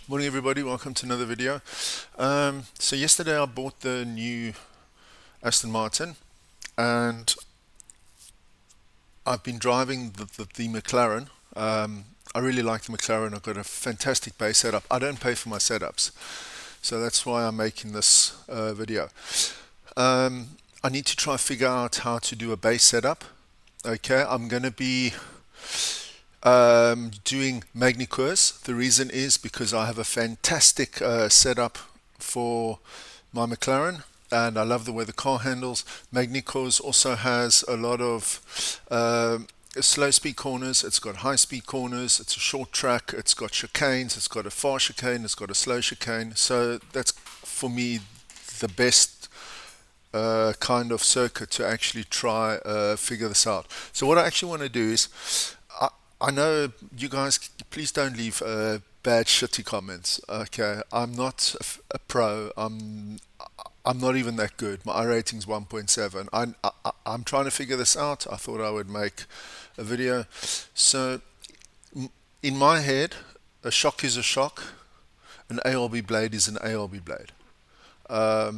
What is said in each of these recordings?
Morning everybody, welcome to another video. So yesterday I bought the new Aston Martin and I've been driving the Mclaren. I really like the Mclaren. I've got a fantastic base setup. I don't pay for my setups, so that's why I'm making this video. I need to try figure out how to do a base setup. Okay, I'm going to be doing Magny-Cours. The reason is because I have a fantastic setup for my McLaren and I love the way the car handles. Magny-Cours also has a lot of slow speed corners, it's got high speed corners, it's a short track, it's got chicanes, it's got a fast chicane, it's got a slow chicane. So that's for me the best kind of circuit to actually try figure this out. So what I actually want to do is I know you guys, please don't leave bad shitty comments. Okay, I'm not a pro. I'm not even that good. My rating's 1.7. I'm trying to figure this out. I thought I would make a video. So in my head, a shock is a shock. An ARB blade is an ARB blade. A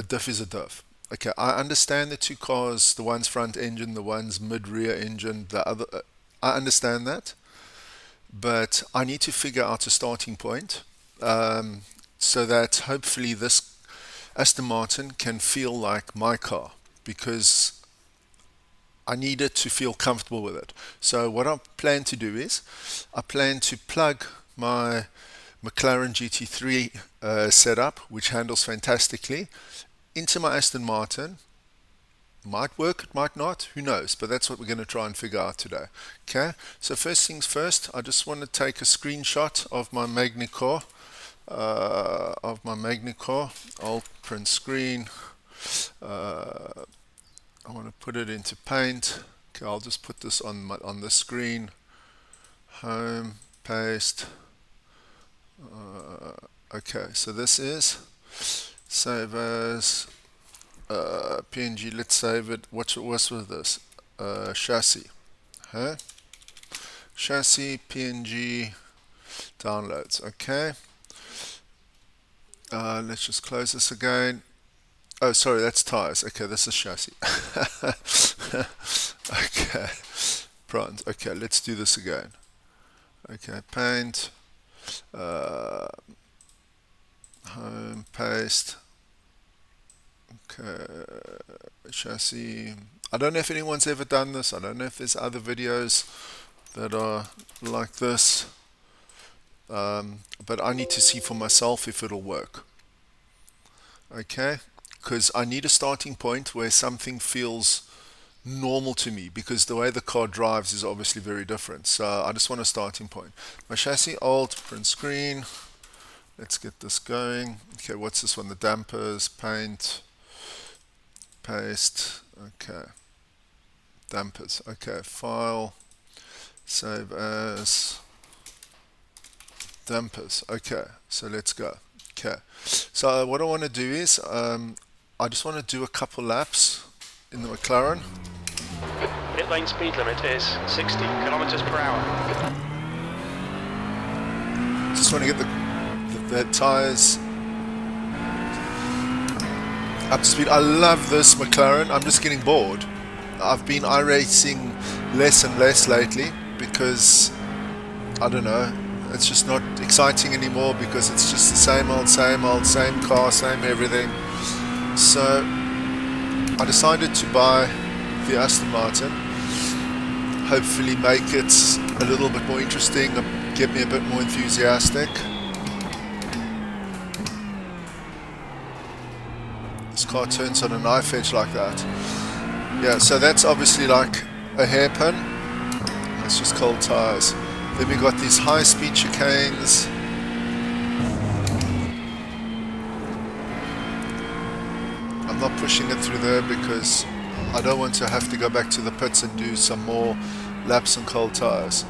diff is a diff. Okay, I understand the two cars. The one's front engine, the one's mid-rear engine. The other. I understand that, but I need to figure out a starting point so that hopefully this Aston Martin can feel like my car, because I need it to feel comfortable with it. So what I plan to do is I plan to plug my McLaren GT3 setup, which handles fantastically, into my Aston Martin. Might work, it might not, who knows, but that's what we're going to try and figure out today. Okay, so first things first, I just want to take a screenshot of my Magny-Cours, Alt print screen. I want to put it into paint. Okay, I'll just put this on the screen. Home, paste. Okay, so this is save as PNG. Let's save it. What's with this? Chassis. Huh? Chassis PNG downloads. Okay. Let's just close this again. Oh, sorry, that's tires. Okay, this is chassis. Okay. Front. Okay, let's do this again. Okay, paint. Home, paste. Okay, chassis. I don't know if anyone's ever done this. I don't know if there's other videos that are like this, but I need to see for myself if it'll work. Okay, because I need a starting point where something feels normal to me, because the way the car drives is obviously very different. So I just want a starting point. My chassis, alt, print screen. Let's get this going. Okay, what's this one? The dampers, paint. Paste. Okay, dampers. Okay, file, save as dampers. Okay, so let's go. Okay, so what I want to do is I just want to do a couple laps in the McLaren. Pit lane speed limit is 60 kilometers per hour. Just want to get the tires up to speed. I love this McLaren. I'm just getting bored. I've been Iracing less and less lately because I don't know, it's just not exciting anymore, because it's just the same old, same car, same everything. So I decided to buy the Aston Martin, hopefully make it a little bit more interesting, get me a bit more enthusiastic. This car turns on a knife edge like that. Yeah, so that's obviously like a hairpin. That's just cold tires. Then we got these high speed chicanes. I'm not pushing it through there because I don't want to have to go back to the pits and do some more laps on cold tires.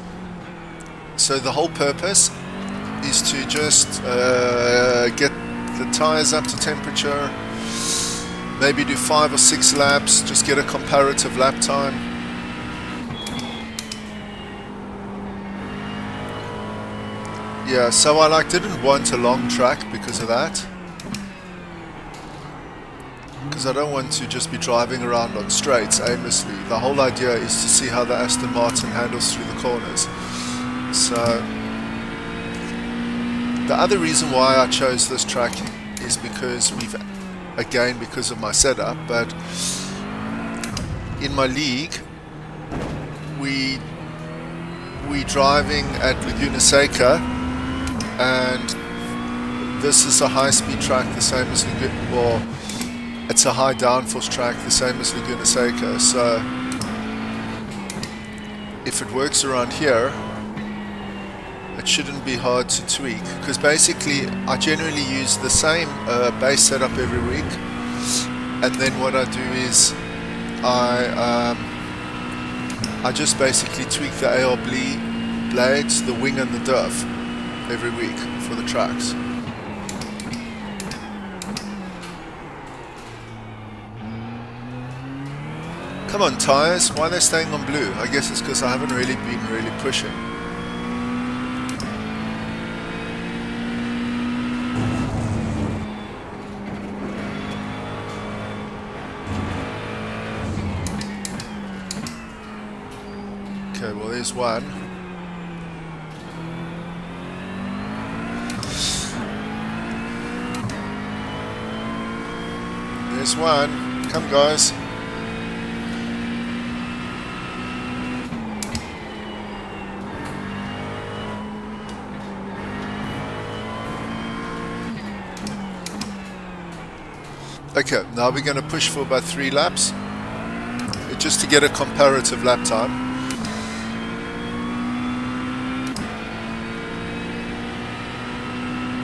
So the whole purpose is to just get the tires up to temperature, maybe do 5 or 6 laps, just get a comparative lap time. Yeah, so I didn't want a long track because of that. Because I don't want to just be driving around on straights aimlessly. The whole idea is to see how the Aston Martin handles through the corners. So the other reason why I chose this track is because because of my setup, but in my league we driving at Laguna Seca, and this is a high-speed track, the same as it's a high downforce track, the same as Laguna Seca. So if it works around here, it shouldn't be hard to tweak, because basically I generally use the same base setup every week, and then what I do is I just basically tweak the AR blades, the wing and the diff every week for the tracks. Come on, tyres, why are they staying on blue? I guess it's because I haven't really been pushing. Okay, well there's one. There's one. Come guys. Okay, now we're going to push for about 3 laps, just to get a comparative lap time.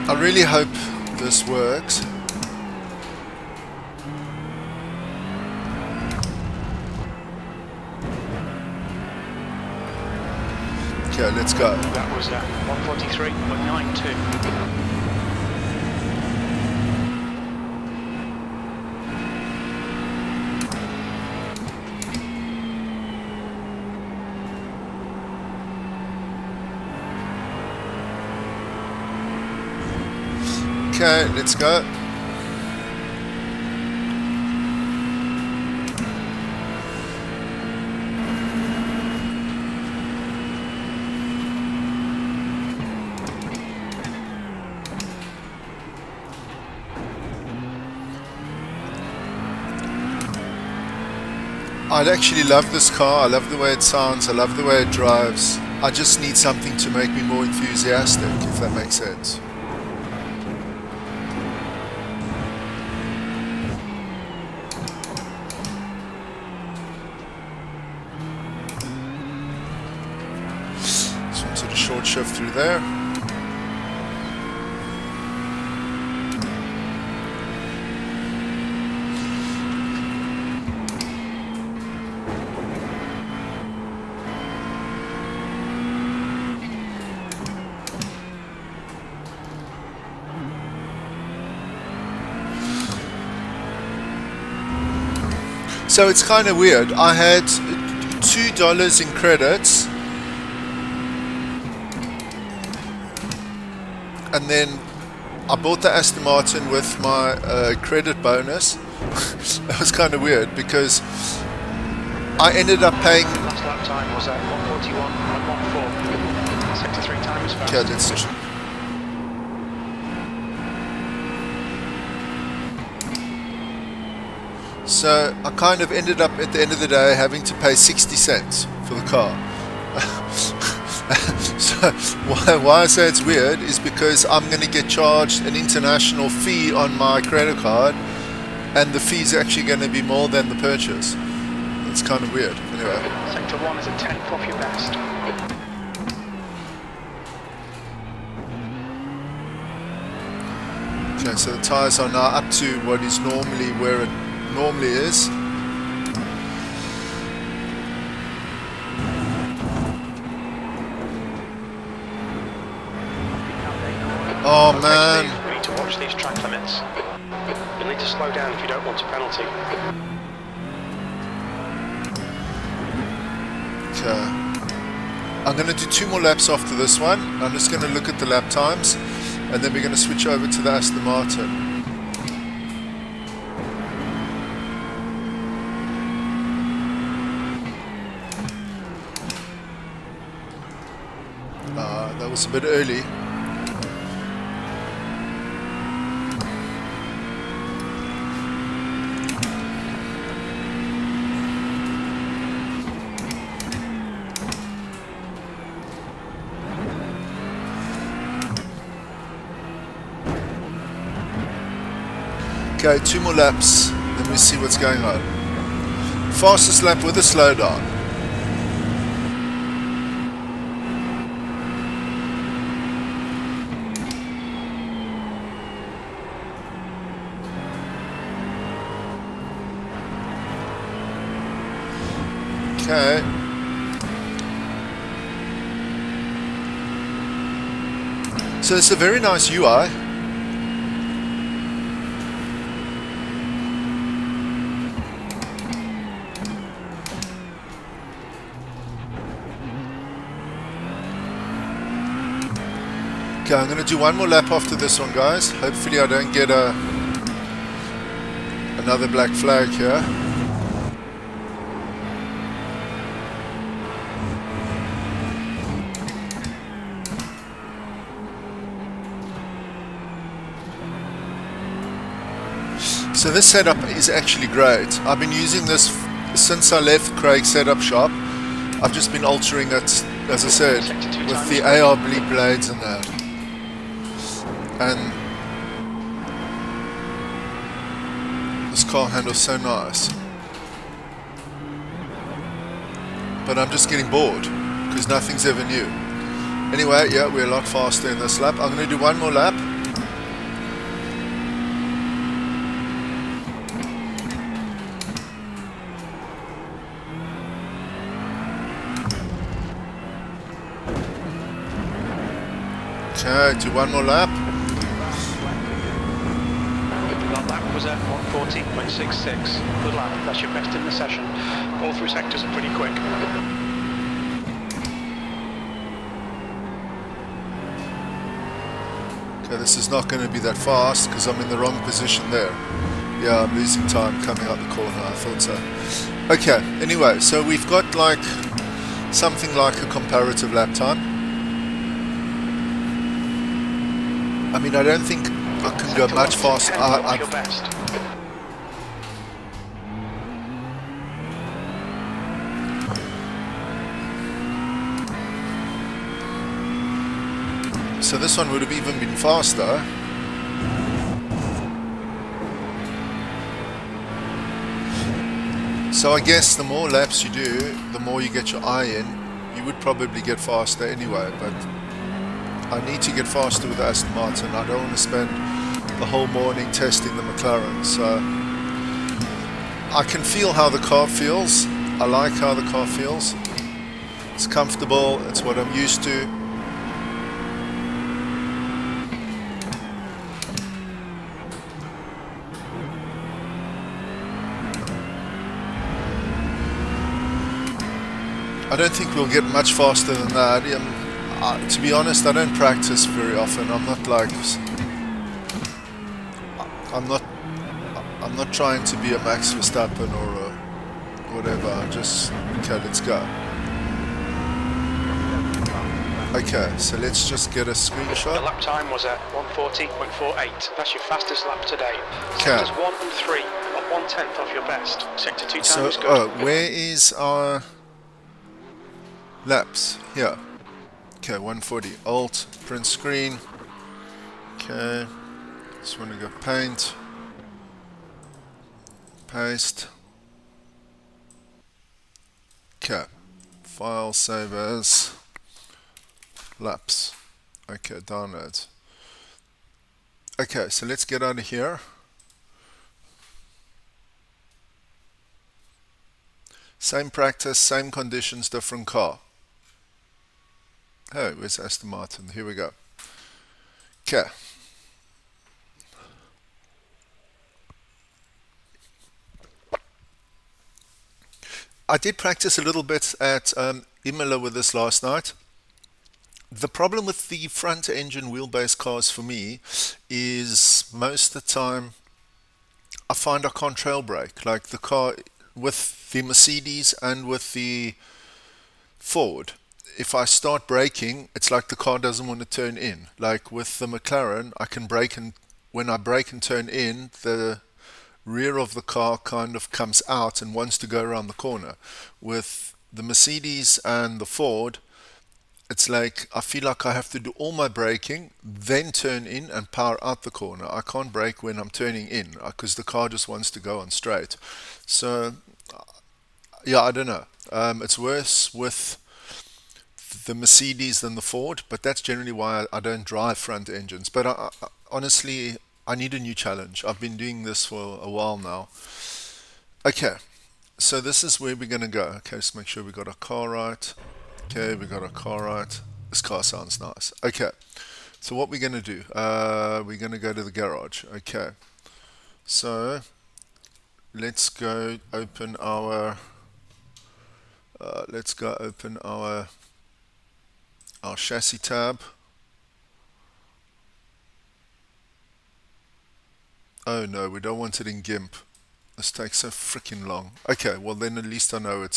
I really hope this works. Okay, let's go. That was 143.92. Okay, let's go. I actually love this car. I love the way it sounds. I love the way it drives. I just need something to make me more enthusiastic, if that makes sense. Short shift through there. So it's kind of weird. I had $2 in credits, and then I bought the Aston Martin with my credit bonus. That was kind of weird because I ended up paying. Last lap time was at 141.14. 73 times fast. Okay, let's. So I kind of ended up at the end of the day having to pay 60 cents for the car. So why I say it's weird is because I'm going to get charged an international fee on my credit card, and the fee is actually going to be more than the purchase. It's kind of weird. Anyway. Sector 1 is a 10th off your best. Okay, so the tyres are now up to what is normally where it normally is. Oh man! We need to watch these track limits. You'll need to slow down if you don't want a penalty. Okay. I'm going to do 2 more laps after this one. I'm just going to look at the lap times, and then we're going to switch over to the Aston Martin. That was a bit early. Okay, 2 more laps, then we see what's going on. Fastest lap with a slowdown. Okay. So it's a very nice UI. Okay, I'm going to do 1 more lap after this one, guys. Hopefully I don't get another black flag here. So this setup is actually great. I've been using this since I left Craig's setup shop. I've just been altering it, as I said, with the AR bleed blades and that. And this car handles so nice. But I'm just getting bored because nothing's ever new. Anyway, yeah, we're a lot faster in this lap. I'm going to do 1 more lap. Okay, do 1 more lap. That lap was at 1:40.66. Good lap, that's your best in the session. All 3 sectors are pretty quick. Okay, this is not going to be that fast because I'm in the wrong position there. Yeah, I'm losing time coming out the corner, I thought so. Okay, anyway, so we've got like something like a comparative lap time. I mean, I don't think I can go much faster. So this one would have even been faster. So I guess the more laps you do, the more you get your eye in. You would probably get faster anyway, but I need to get faster with the Aston Martin. I don't want to spend the whole morning testing the Mclaren. So I can feel how the car feels. I like how the car feels. It's comfortable. It's what I'm used to. I don't think we'll get much faster than that. To be honest, I don't practice very often. I'm not trying to be a Max Verstappen or a whatever. Okay, let's go. Okay, so let's just get a screenshot. The lap time was at 1:40.48. That's your fastest lap today. Okay. Sectors 1 and 3 are 1/10 off your best. Sector 2 time is good. Oh, where is our laps? Here. Okay, 140. Alt, print screen. Okay. Just want to go paint. Paste. Okay. File, save as. Laps. Okay, downloads. Okay, so let's get out of here. Same practice, same conditions, different car. Oh, where's Aston Martin? Here we go. Okay. I did practice a little bit at Imola with this last night. The problem with the front engine wheelbase cars for me is most of the time I find I can't trail brake. Like the car with the Mercedes and with the Ford, if I start braking, it's like the car doesn't want to turn in. Like with the McLaren, I can brake, and when I brake and turn in, the rear of the car kind of comes out and wants to go around the corner. With the Mercedes and the Ford, it's like I feel like I have to do all my braking, then turn in and power out the corner. I can't brake when I'm turning in because the car just wants to go on straight. So, yeah, I don't know. It's worse with the Mercedes than the Ford, but that's generally why I don't drive front engines. But honestly, I need a new challenge. I've been doing this for a while now. Okay, so this is where we're going to go. Okay, just make sure we got our car right. Okay, we got our car right. This car sounds nice. Okay, so what we're going to do, we're going to go to the garage. Okay, so let's go open our, our chassis tab. Oh no, we don't want it in GIMP. This takes so freaking long. Okay, well then at least I know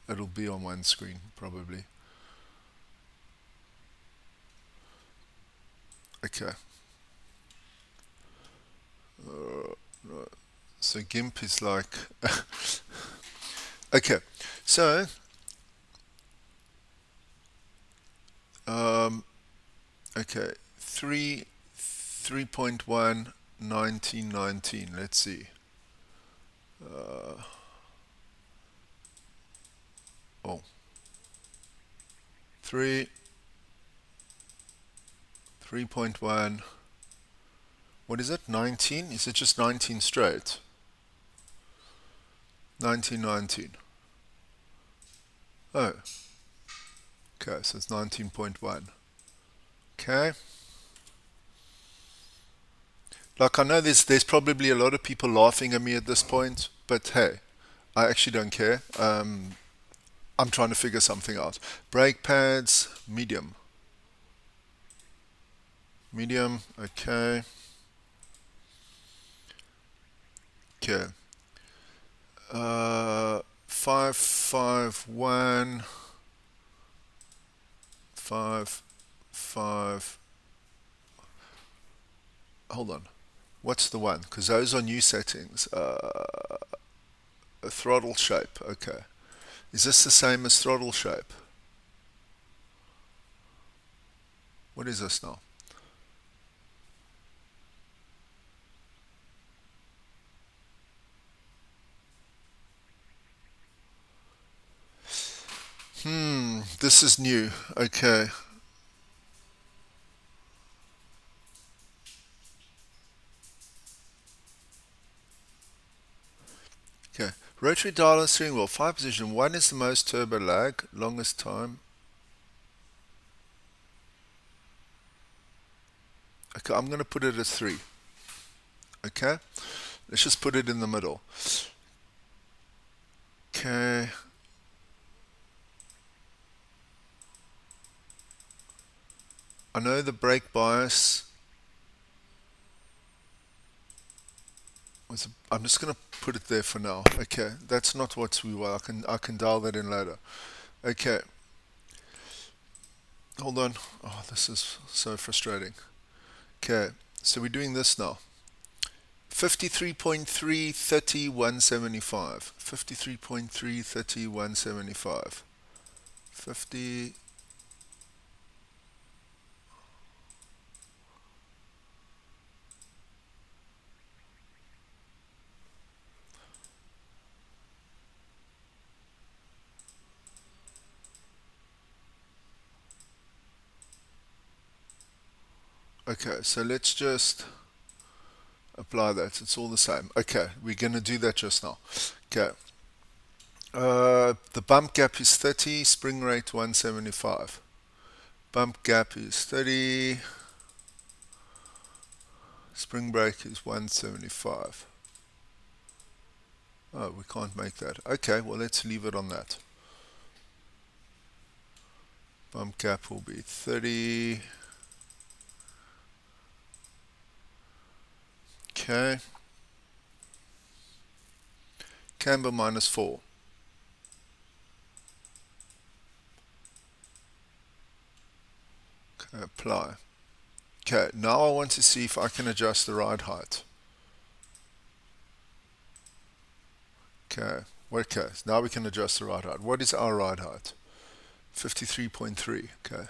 it'll be on one screen probably. Okay. Right. So GIMP is like okay. So okay, 3.1 1919. Let's see. Oh, 3.1. What is it? 19? Is it just 19 straight? 1919. Oh, okay, so it's 19.1. Okay. Like I know there's probably a lot of people laughing at me at this point, but hey, I actually don't care. I'm trying to figure something out. Brake pads, medium. Medium, okay. Okay. 551 5 hold on. What's the one? Because those are new settings. A throttle shape, okay. Is this the same as throttle shape? What is this now? This is new. Okay. Okay. Rotary dial and steering wheel. 5 position. 1 is the most turbo lag. Longest time. Okay, I'm going to put it as 3. Okay. Let's just put it in the middle. Okay. I know the brake bias was. I'm just going to put it there for now. Okay, that's not what we want. I can dial that in later. Okay. Hold on. Oh, this is so frustrating. Okay, so we're doing this now. 53.3, 30, 175. 53.3, 30, 175. 50. Okay, so let's just apply that. It's all the same. Okay, we're going to do that just now. Okay. The bump gap is 30, spring rate 175. Bump gap is 30, spring brake is 175. Oh, we can't make that. Okay, well let's leave it on that. Bump gap will be 30. Okay. Camber -4. Okay, apply. Okay, now I want to see if I can adjust the ride height. Okay, now we can adjust the ride height. What is our ride height? 53.3, okay.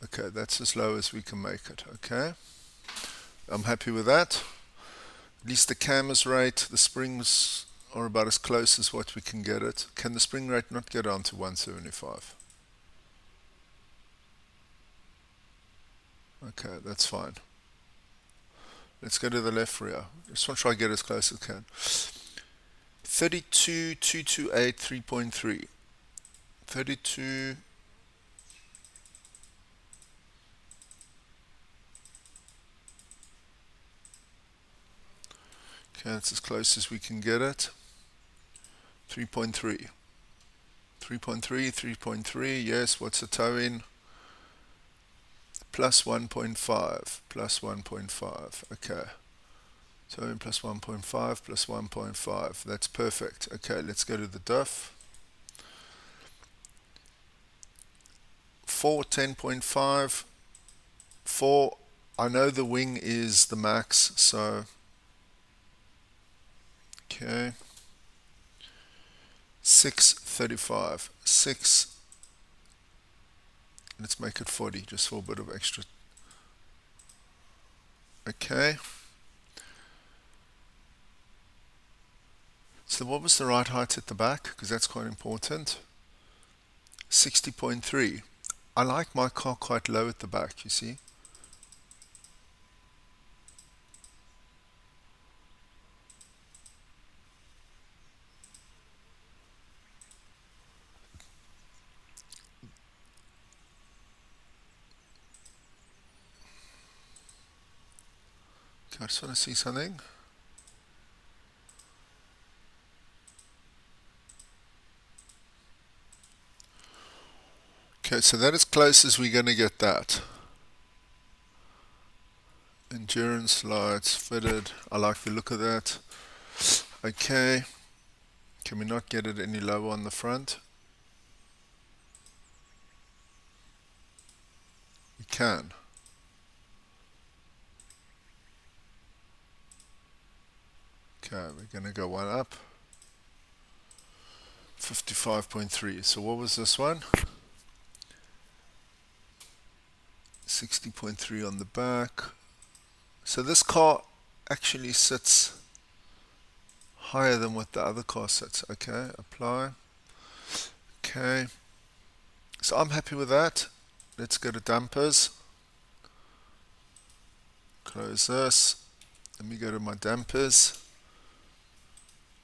Okay, that's as low as we can make it, okay. I'm happy with that. At least the cam is right, the springs are about as close as what we can get it. Can the spring rate not get down to 175? Okay, that's fine. Let's go to the left rear. Just want to try to get as close as I can. 32,228, 3.3. 32. Okay, that's as close as we can get it. 3.3. 3.3, 3.3. Yes, what's the toe in? Plus 1.5. Plus 1.5. Okay. Toe in plus 1.5 plus 1.5. That's perfect. Okay, let's go to the diff. 4, 10.5. 4. I know the wing is the max, so okay. 6, 35. 6. Let's make it 40 just for a bit of extra. Okay. So what was the ride height at the back? Because that's quite important. 60.3. I like my car quite low at the back, you see. Okay, I just want to see something. Okay, so that is close as we're going to get that. Endurance lights fitted. I like the look of that. Okay. Can we not get it any lower on the front? We can. Okay, we're going to go one up. 55.3. So what was this one? 60.3 on the back. So this car actually sits higher than what the other car sits. Okay, apply. Okay. So I'm happy with that. Let's go to dampers. Close this. Let me go to my dampers.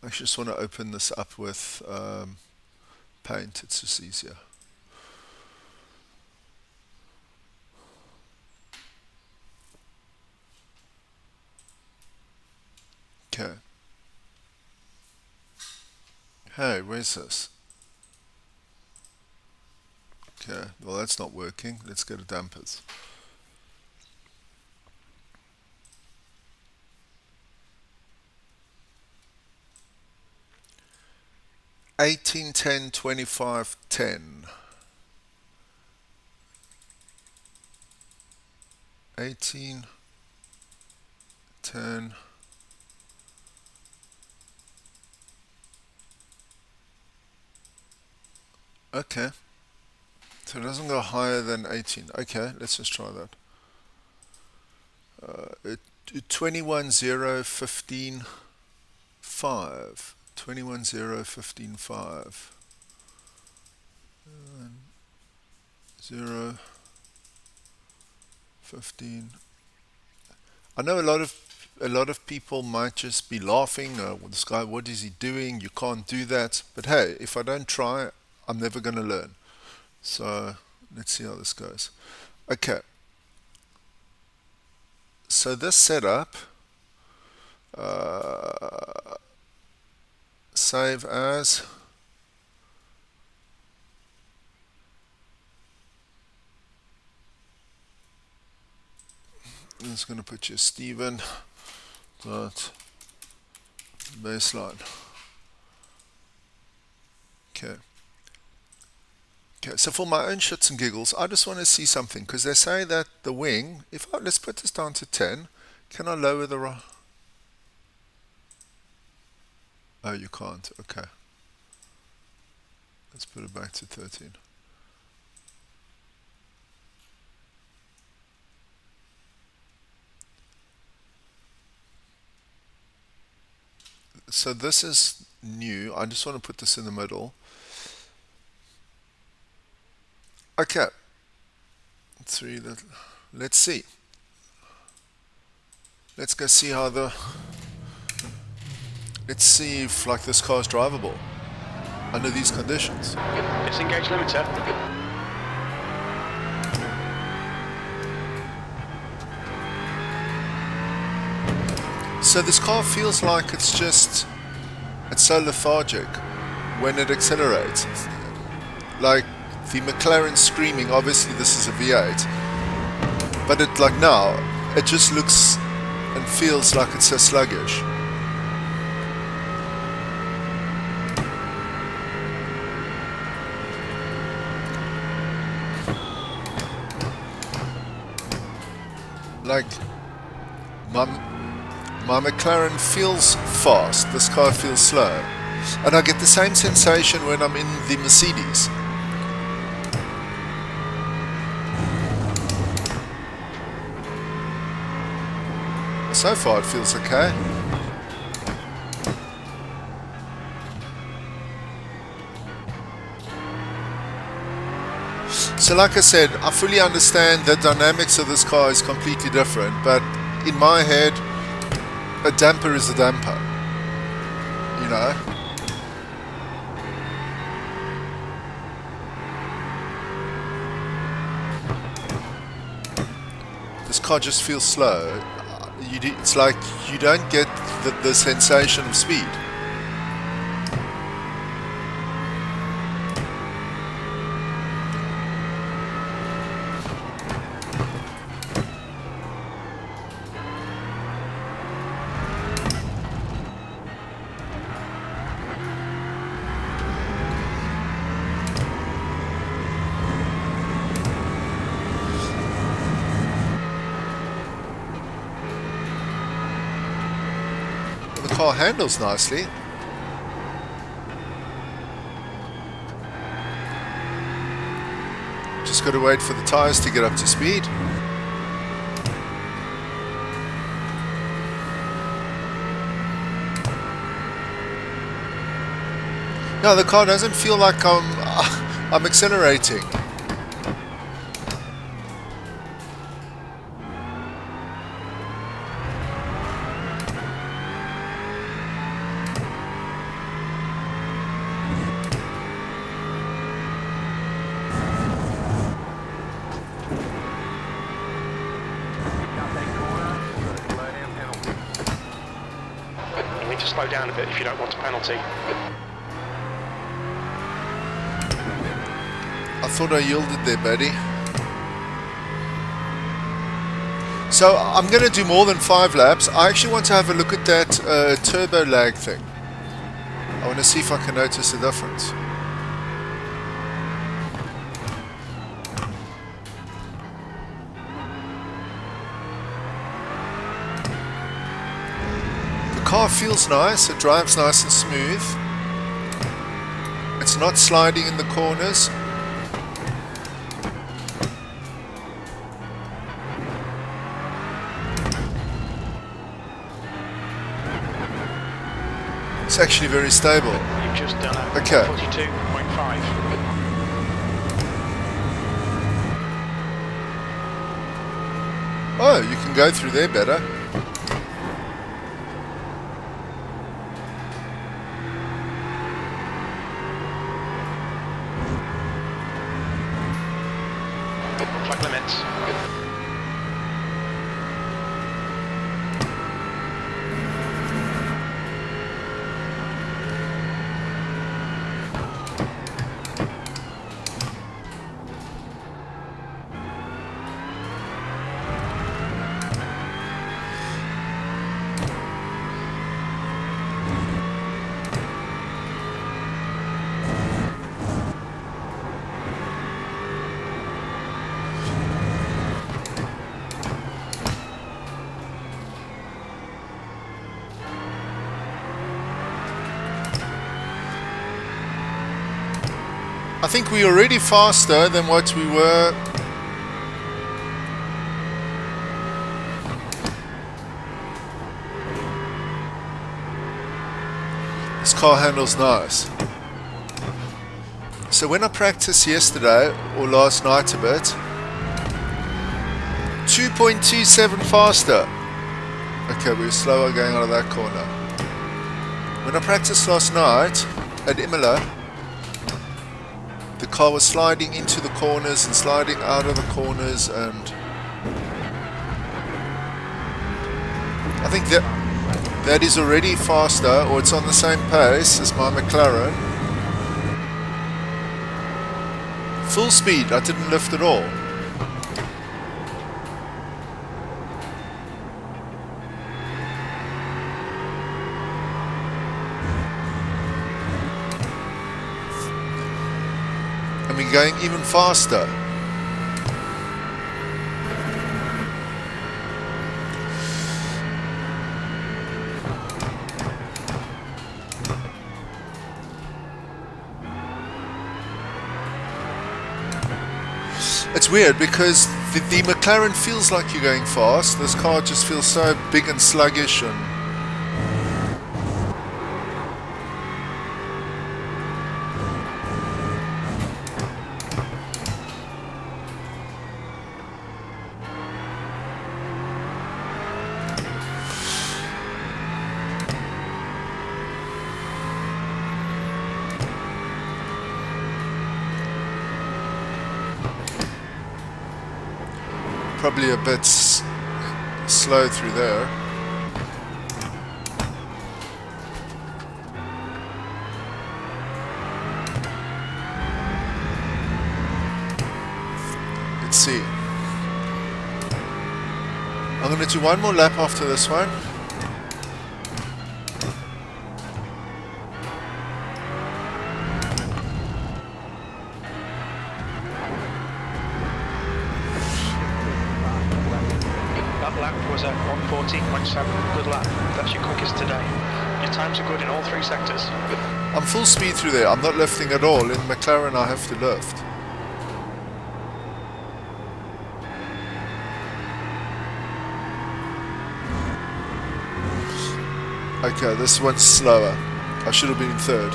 I just want to open this up with paint. It's just easier. Okay. Hey, where's this? Okay, well that's not working. Let's go to dampers. Eighteen, 10, 25, 10. 18, 10. Okay. So it doesn't go higher than 18. Okay, let's just try that. 21, 0, 15, 5. 21, 0, 15, 5. 0, 15. I know a lot of people might just be laughing, well, this guy, what is he doing? You can't do that. But hey, if I don't try, I'm never going to learn. So let's see how this goes. Okay. So this setup, save as. I'm just going to put your Stephen dot baseline. Okay. Okay, so for my own shits and giggles, I just want to see something, because they say that the wing, let's put this down to 10, can I lower the oh, you can't, okay. Let's put it back to 13. So this is new, I just want to put this in the middle. Okay, let's see. Let's go see let's see if like this car is drivable under these conditions. Disengage limiter. So this car feels like it's so lethargic when it accelerates. Like the Mclaren screaming, obviously this is a V8, but it just looks and feels like it's so sluggish. Like my McLaren feels fast, this car feels slow, and I get the same sensation when I'm in the Mercedes. So far it feels okay. So like I said, I fully understand the dynamics of this car is completely different, but in my head, a damper is a damper, you know? This car just feels slow. It's like you don't get the sensation of speed. The car handles nicely. Just got to wait for the tires to get up to speed. No, the car doesn't feel like I'm accelerating. You need to slow down a bit if you don't want a penalty. I thought I yielded there, buddy. So I'm going to do more than 5 laps. I actually want to have a look at that turbo lag thing. I want to see if I can notice the difference. The car feels nice, it drives nice and smooth. It's not sliding in the corners. It's actually very stable. You've just done a Okay. 42.5. Oh, you can go through there better. Flag limits. I think we're already faster than what we were. This car handles nice. So when I practiced yesterday or last night a bit, 2.27 faster. Okay, we're slower going out of that corner. When I practiced last night at Imola, the car was sliding into the corners and sliding out of the corners, and I think that is already faster, or it's on the same pace as my McLaren. Full speed, I didn't lift at all. And we're going even faster. It's weird because the McLaren feels like you're going fast. This car just feels so big and sluggish, and probably a bit slow through there. Let's see. I'm going to do one more lap after this one. Was at 1:14.7. Good lap. That's your quickest today. Your times are good in all three sectors. I'm full speed through there. I'm not lifting at all. In McLaren I have to lift. Okay, this one's slower. I should have been in third.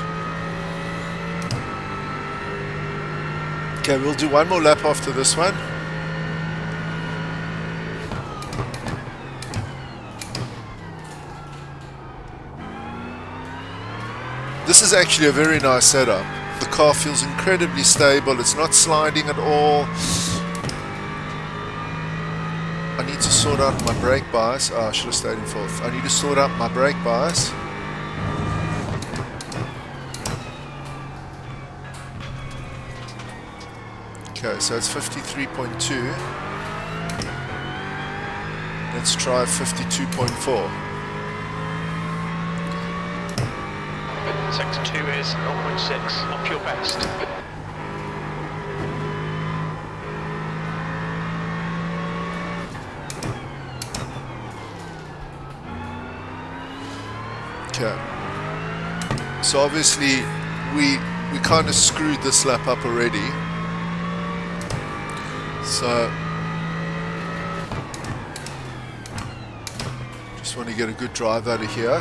Okay, we'll do one more lap after this one. This is actually a very nice setup. The car feels incredibly stable. It's not sliding at all. I need to sort out my brake bias. Oh, I should have stayed in fourth. I need to sort out my brake bias. Okay, so it's 53.2. Let's try 52.4. Sector 2 is 0.6 off your best. Okay. So obviously we kind of screwed this lap up already. So just want to get a good drive out of here.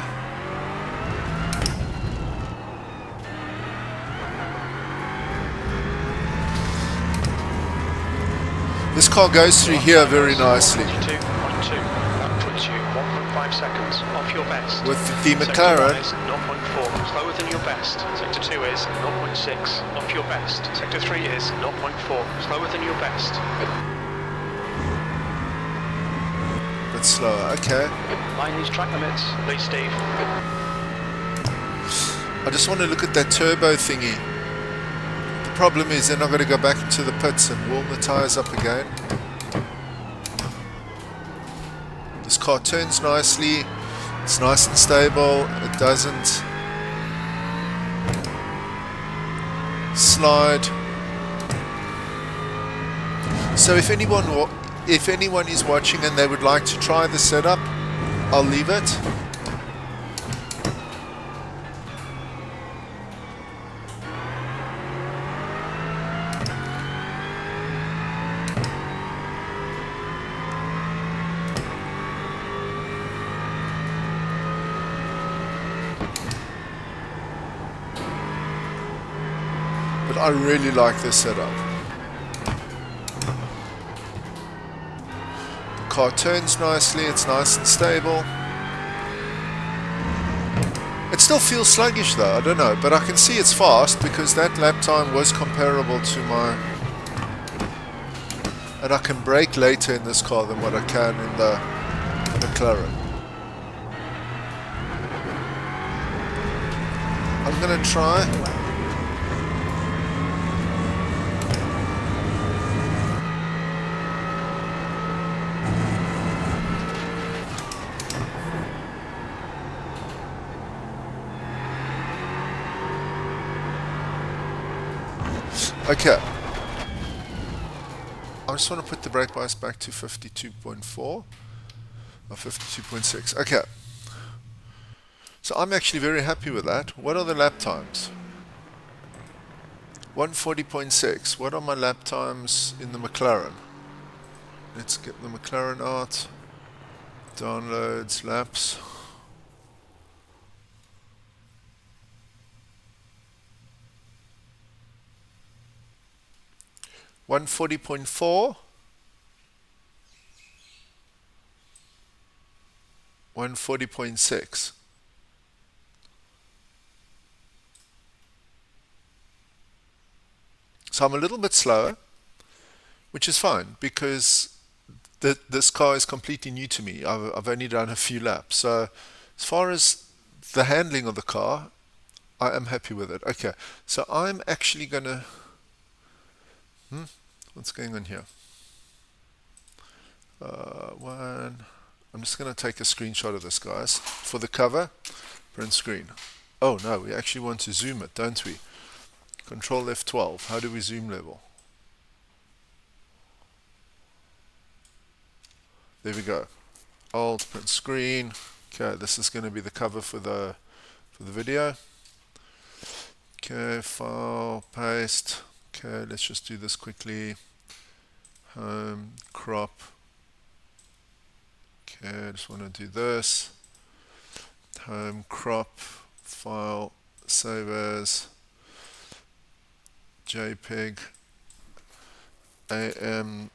This car goes through here very nicely. 2.2. That puts you 1.5 seconds off your best. With the McLaren, 0.4, slower than your best. Sector 2 is 0.6, off your best. Sector 3 is 0.4, slower than your best. bit slower. Okay. Mind these track limits, please, Steve. I just want to look at that turbo thingy. The problem is then I've got to go back into the pits and warm the tyres up again. This car turns nicely. It's nice and stable. It doesn't slide. So if anyone is watching and they would like to try the setup, I'll leave it. I really like this setup. The car turns nicely, it's nice and stable. It still feels sluggish though, I don't know, but I can see it's fast because that lap time was comparable to my... And I can brake later in this car than what I can in the Mclaren. I'm going to try. Okay. I just want to put the brake bias back to 52.4 or 52.6. Okay. So I'm actually very happy with that. What are the lap times? 140.6. What are my lap times in the Mclaren? Let's get the Mclaren out. Downloads, laps. $140.4, 140.6. So I'm a little bit slower, which is fine because this car is completely new to me. I've only done a few laps. So as far as the handling of the car, I am happy with it. Okay, so I'm actually going to... what's going on here? I'm just going to take a screenshot of this, guys, for the cover. Print screen. Oh no, we actually want to zoom it, don't we? Control F12. How do we zoom level? There we go. Alt, print screen. Okay, this is going to be the cover for the video. Okay, file, paste. Okay, let's just do this quickly. Home, crop. Okay, I just want to do this. Home, crop, file, save as, JPEG, am.cover.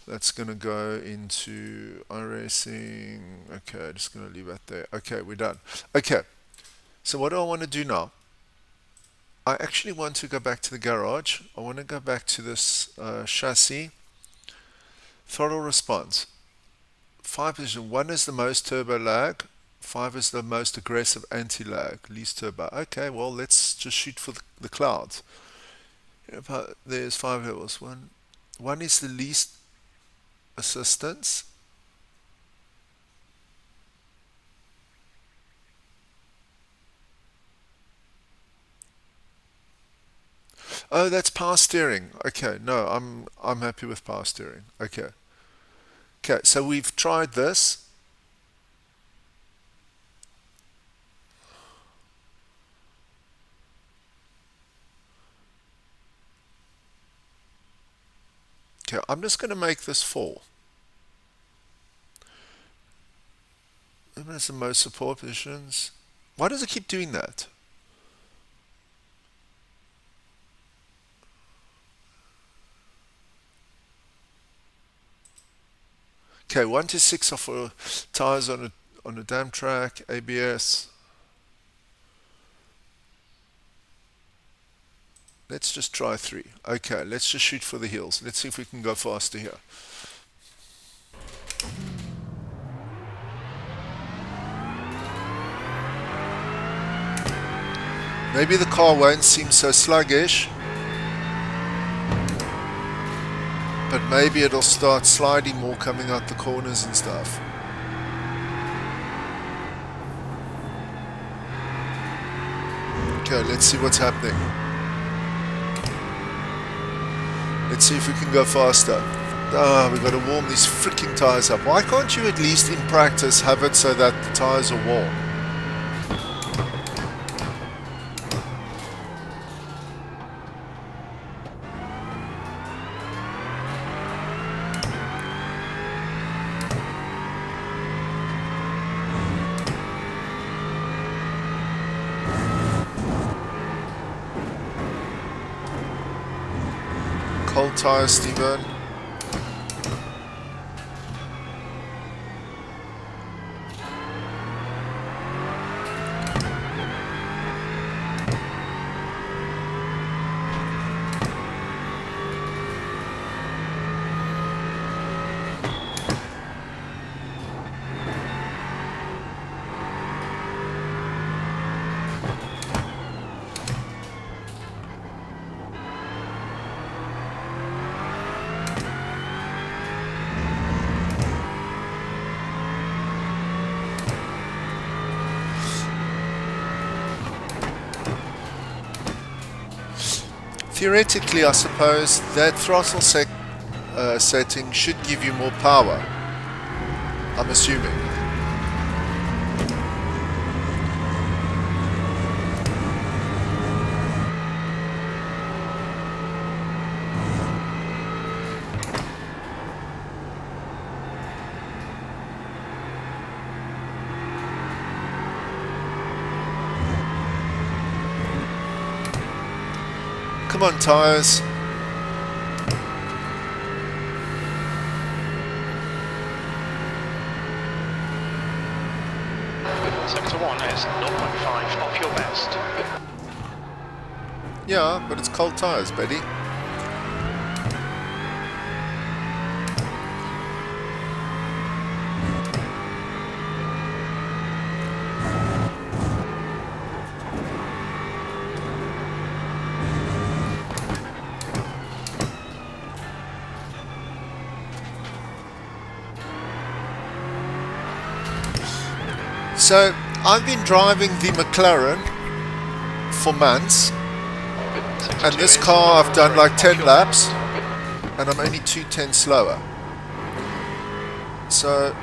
That's going to go into Iracing. Okay, just going to leave that there. Okay, we're done. Okay, so what do I want to do now? I actually want to go back to the garage. I want to go back to this chassis. Throttle response. 5 is 1 is the most turbo lag. 5 is the most aggressive anti-lag, least turbo. Okay, well let's just shoot for the clouds. There's 5 levels. 1 is the least assistance. Oh, that's power steering. Okay, no, I'm happy with power steering. Okay. Okay, so we've tried this. Okay, I'm just going to make this 4. That's the most support positions. Why does it keep doing that? Okay, 1 to 6 are for tires on a damp track, ABS. Let's just try 3. Okay, let's just shoot for the hills. Let's see if we can go faster here. Maybe the car won't seem so sluggish, but maybe it'll start sliding more coming out the corners and stuff. Okay, let's see what's happening. Let's see if we can go faster. Ah, we've got to warm these freaking tires up. Why can't you at least in practice have it so that the tires are warm? cold tires, Steven. Theoretically, I suppose that throttle setting should give you more power. I'm assuming. Come on, tyres. Sector 1 is 0.5 off your best. Yeah, but it's cold tyres, Betty. So, I've been driving the Mclaren for months, and this car I've done like 10 laps, and I'm only 2/10 slower. So,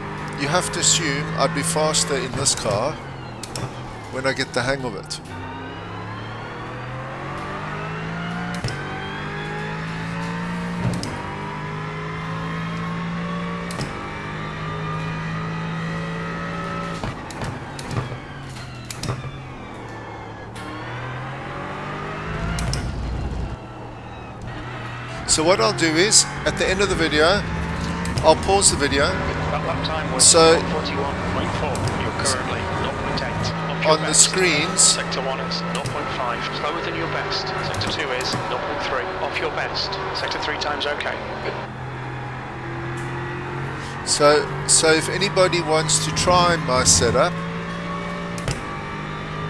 you have to assume I'd be faster in this car when I get the hang of it. So what I'll do is, at the end of the video, I'll pause the video. So on the screens, Sector 1 is 0.5, slower than your best. Sector 2 is 0.3, off your best. Sector 3 times okay. so if anybody wants to try my setup,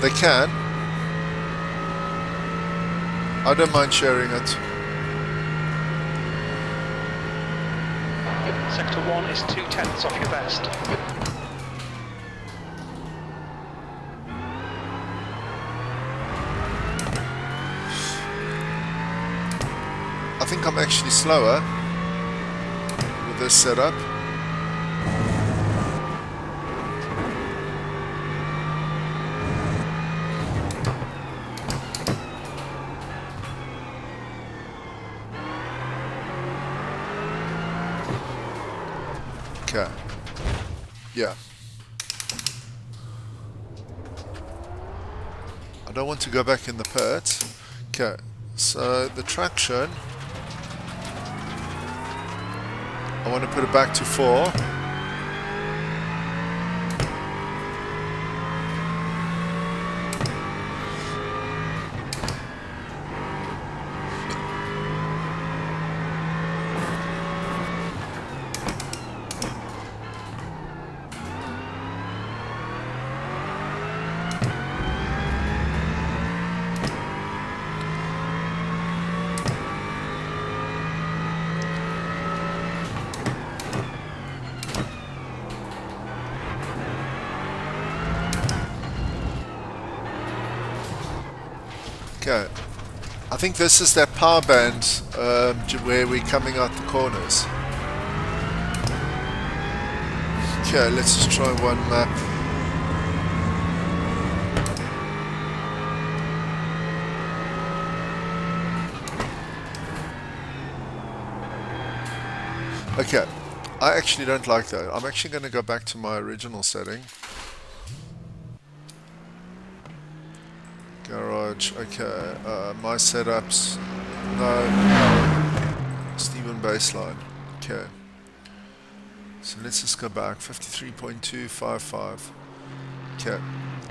they can. I don't mind sharing it. Sector 1 is 2/10 off your best. I think I'm actually slower with this setup. Okay. Yeah. I don't want to go back in the pit. Okay. So the traction, I want to put it back to 4. Okay, I think this is that power band where we're coming out the corners. Okay, let's just try one map. Okay, I actually don't like that. I'm actually going to go back to my original setting. Garage, okay, my setups, no, Mclaren baseline. Okay. So let's just go back. 53.255. Okay.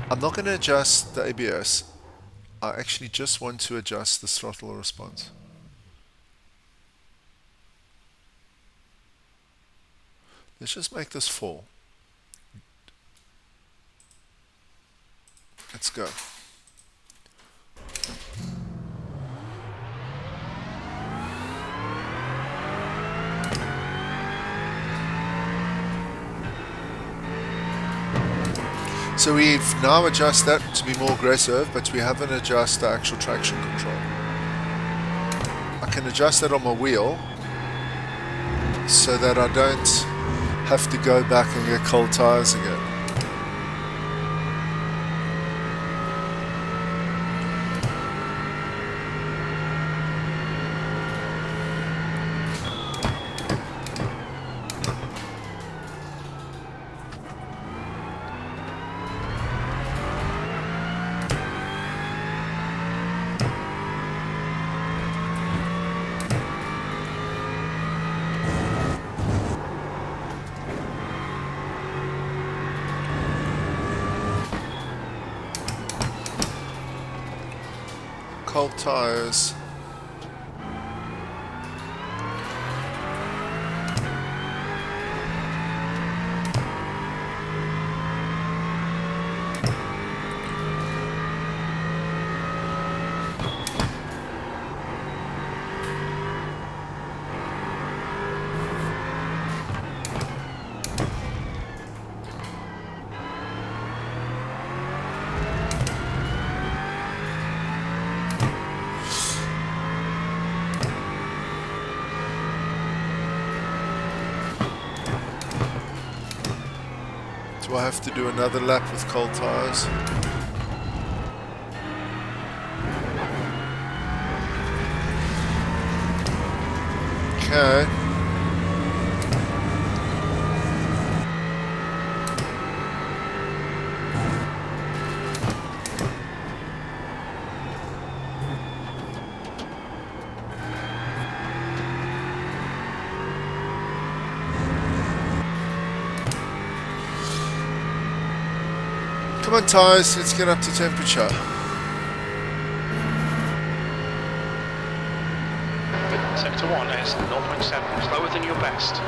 I'm not going to adjust the ABS. I actually just want to adjust the throttle response. Let's just make this 4. Let's go. So we've now adjusted that to be more aggressive, but we haven't adjusted the actual traction control. I can adjust that on my wheel so that I don't have to go back and get cold tires again. Cold tires. Do I have to do another lap with cold tires? Okay. Come on tires, let's get up to temperature. Sector 1 is 0.7, slower than your best.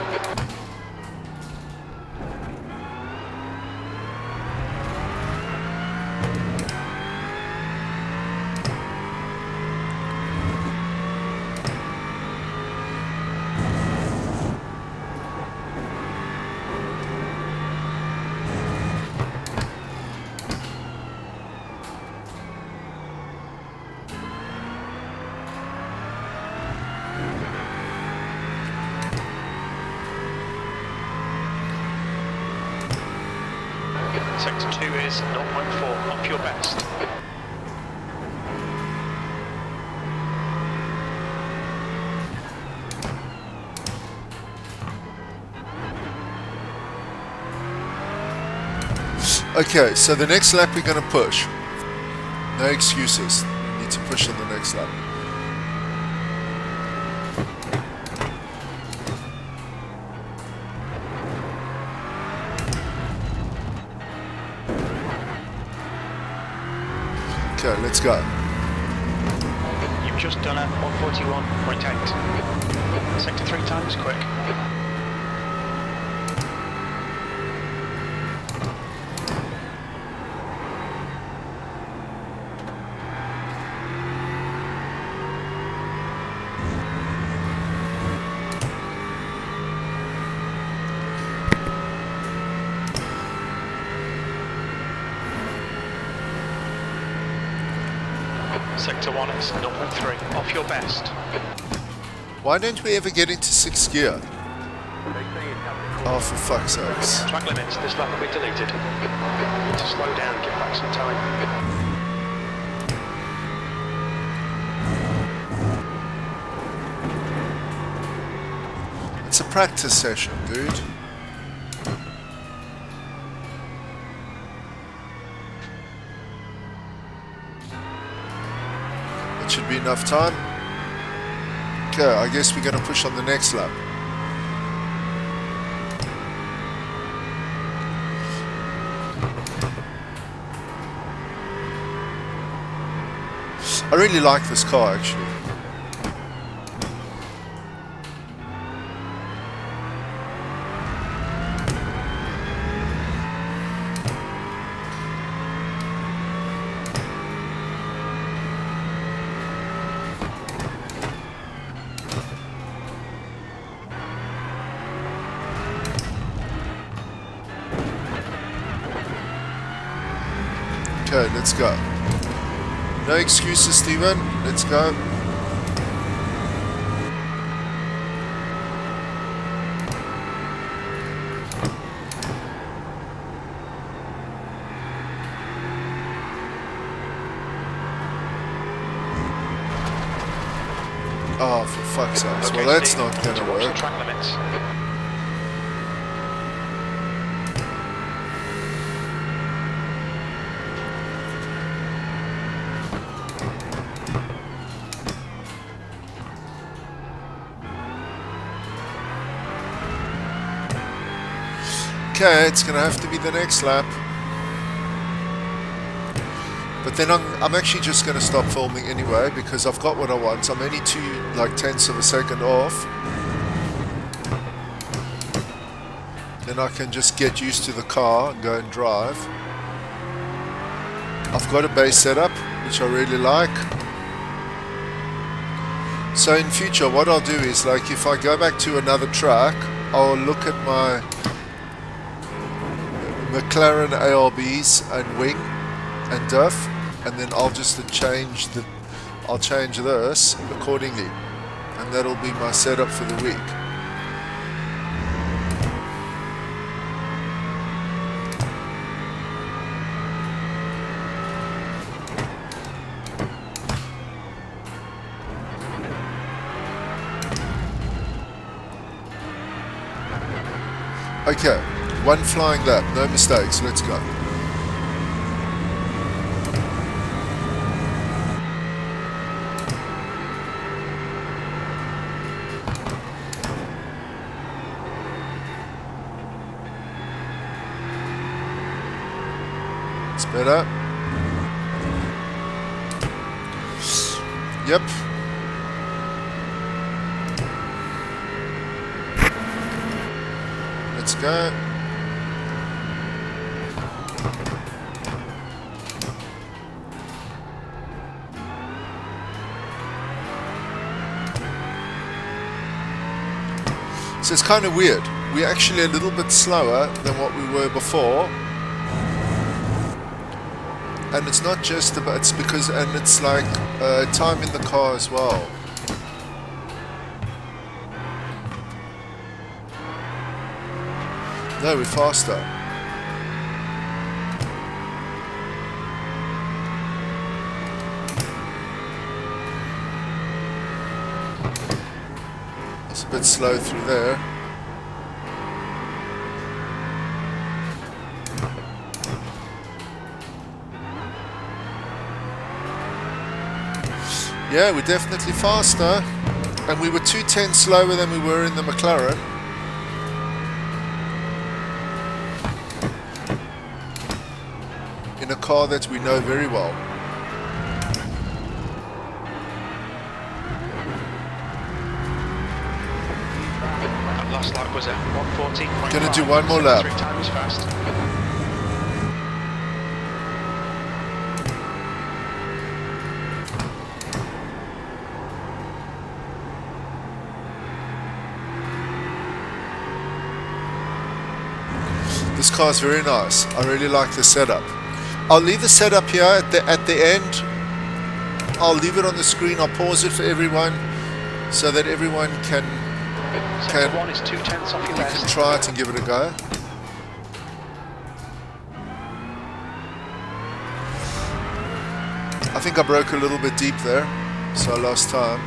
Sector 2 is 0.4, off your best. Okay, so the next lap we're going to push. No excuses. We need to push on the next lap. Okay, let's go. You've just done a 141.8. Sector 3 times quick. Sector 1 is 0.3, off your best. Why don't we ever get into 6th gear? Oh, for fuck's sakes. Track limits, this lap will be deleted. Need to slow down, give back some time. It's a practice session, dude. It should be enough time. Okay, I guess we're going to push on the next lap. I really like this car actually. Okay, let's go. No excuses, Steven. Let's go. Oh, for fuck's sake. Okay, Well, that's Steve, not going to watch the work. track limits. Okay, it's going to have to be the next lap. But then I'm actually just going to stop filming anyway because I've got what I want. I'm only 2 tenths of a second off. Then I can just get used to the car and go and drive. I've got a base setup, which I really like. So in future, what I'll do is, like, if I go back to another track, I'll look at my Mclaren ARBs and wing and diff, and then I'll just change this accordingly, and that'll be my setup for the week. Okay, one flying lap, no mistakes, let's go. It's better. Yep. Let's go. So it's kind of weird. We're actually a little bit slower than what we were before. And it's not just about, it's because, and it's like time in the car as well. No, we're faster. It's a bit slow through there. Yeah, we're definitely faster. And we were 2 tenths slower than we were in the McLaren. In a car that we know very well. That last lap was at 1:14.5. Gonna do one more lap. 3 times fast. This car is very nice. I really like the setup. I'll leave the setup here at the end. I'll leave it on the screen. I'll pause it for everyone so that everyone can One is 2 tenths off your you best. can try it and give it a go. I think I broke a little bit deep there, so I lost time.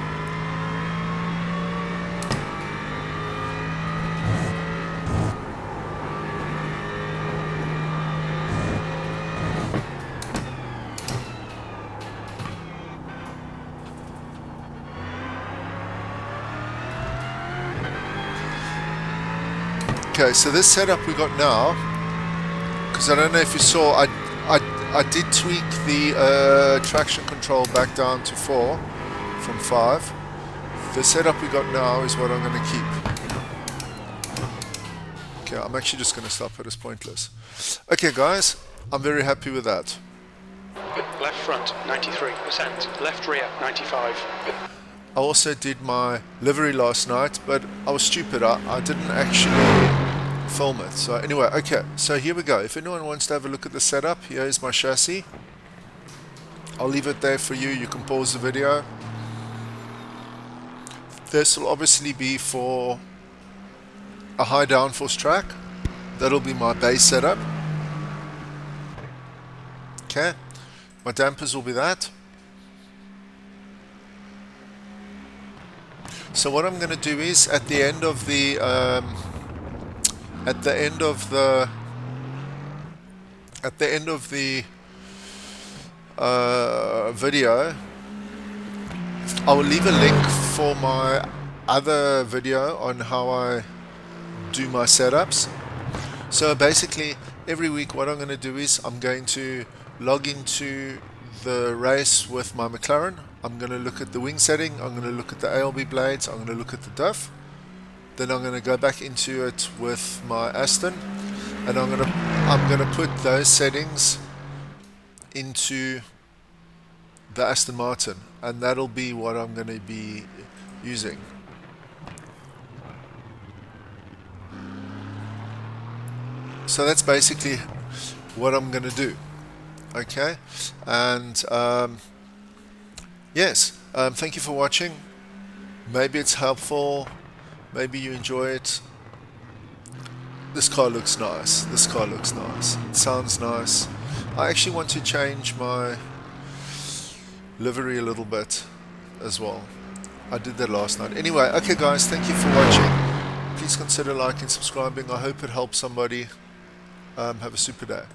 Okay, so this setup we got now, because I don't know if you saw, I did tweak the traction control back down to 4 from 5. The setup we got now is what I'm going to keep. Okay, I'm actually just going to stop it, it's pointless. Okay guys, I'm very happy with that. Left front 93%, left rear 95. I also did my livery last night, but I was stupid, I didn't actually film it. So anyway, okay, so here we go. If anyone wants to have a look at the setup, here is my chassis. I'll leave it there for you, you can pause the video. This will obviously be for a high downforce track. That'll be my base setup. Okay, my dampers will be that. So what I'm going to do is at the end of the video, I will leave a link for my other video on how I do my setups. So basically every week what I'm going to do is I'm going to log into the race with my McLaren. I'm going to look at the wing setting, I'm going to look at the ALB blades, I'm going to look at the diff. Then I'm going to go back into it with my Aston, and I'm going to put those settings into the Aston Martin, and that'll be what I'm going to be using. So that's basically what I'm going to do. Okay, and yes, thank you for watching. Maybe it's helpful, maybe you enjoy it. This car looks nice, this car looks nice, it sounds nice. I actually want to change my livery a little bit as well. I did that last night. Anyway, okay guys, thank you for watching. Please consider liking, subscribing. I hope it helps somebody. Have a super day.